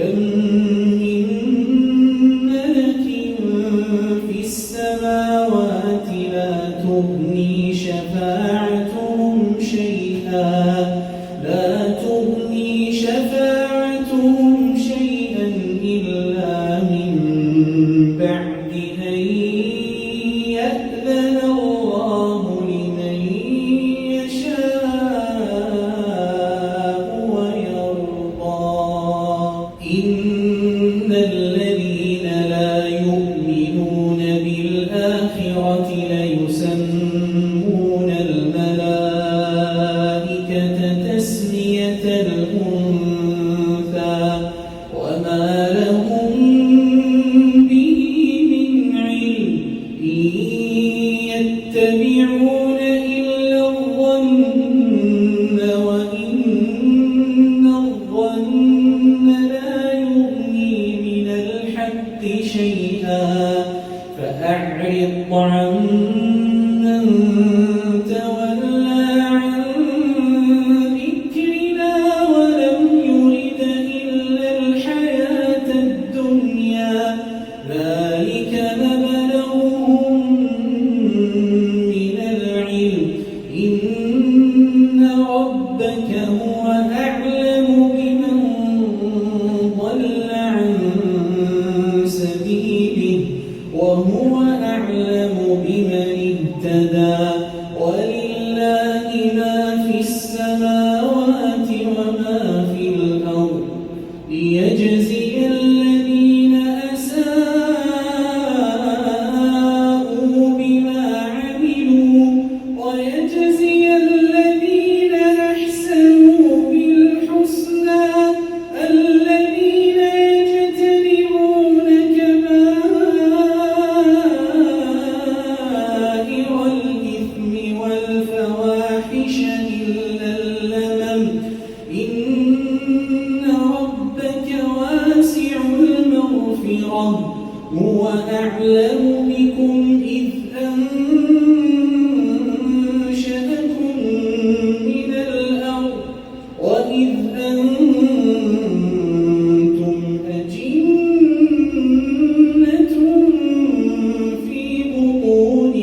كم من ملك في السماوات لا تغني شفاعتهم شيئا إلا من بعد أن يأذن الله لمن يشاء ويرضى. إن الذين لا يؤمنون بالآخرة ليسمون الملائكة تسمية الأنثى وما لهم به من علم إن يتبعون إلا الظن وإن الظن لا يغني من الحق شيئا فأعرض عمن تولى عن ذكرنا ولم يرد إلا الحياة الدنيا ذلك مبلغهم من العلم إن ربك هو أعلم بمن ضل عن سبيله وهو أعلم بمن اهتدى. ولله ما في السماوات وما في الأرض ليجزي الذين أساءوا بما عملوا ويجزي الذين أحسنوا بالحسنى الذين يجتنبون كبائر الإثم والفواحش إلا اللمم إن ربك واسع المغفرة هو أعلم بكم إذ أنشأكم من الأرض وإذ أنتم أجنة في بطون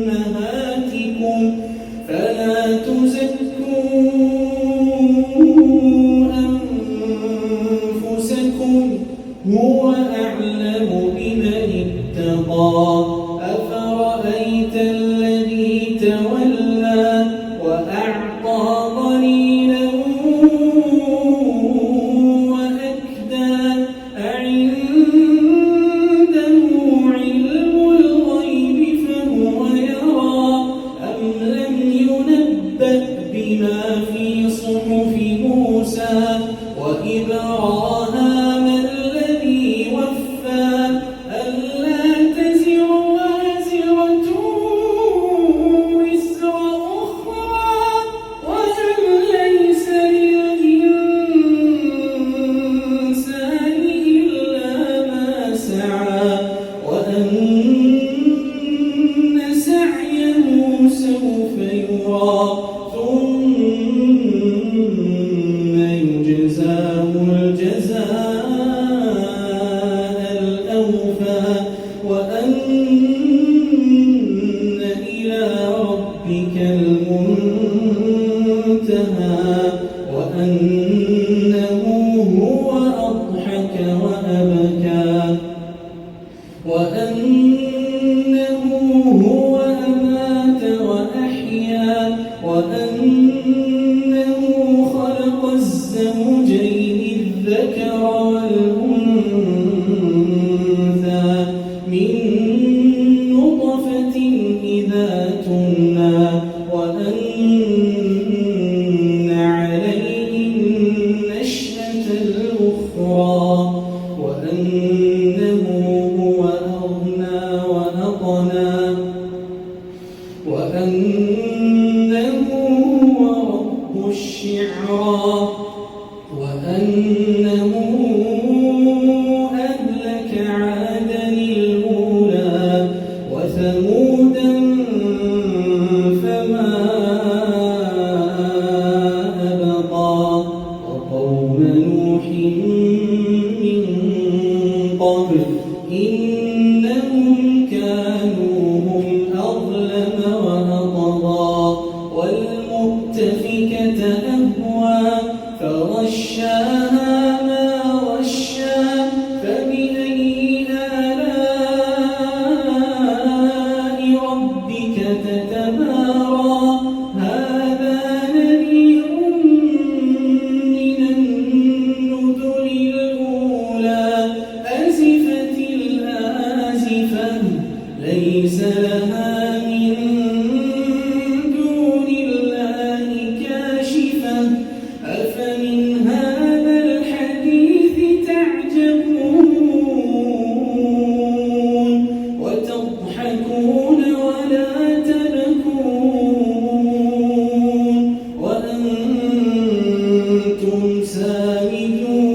أمهاتكم فلا تزكوا أنفسكم هو أعلم بمن اتقى. أفرأيت الذي تولى وأعطى قليلا وأكدى أعنده علم الغيب فهو يرى أم لم ينبأ بما في صحف موسى وإبراهام الذي وفى ألا تزر وازرة وزر أخرى وأن ليس للإنسان إلا ما سعى وأن سعيه سوف يرى ثم يجزاه الجزاء الأوفى وأن إلى ربك المنتهى وأنه هو أضحك وأبكى وأنه هو أمات وأحيا وأنه خلق الزوجين الذكر والأنثى من نطفة إذا تمنى وأن عليه النشأة الأخرى وأنه هو أغنى وأقنى وأنه هو رب الشعرى وأنه أهلك عادا الأولى وثمودا فما أبقى وقوم نوح قبل إنهم كانوا هم أظلم وأطغى والمؤتفكة أهوى فغشاها ما غشى فبأي آلاء ربك تتمارى هذا نذير من النذر الأولى أزفت الآزفة ليس لها من دون الله كاشفة أفمن هذا الحديث تعجبون وتضحكون ولا تبكون وأنتم سامدون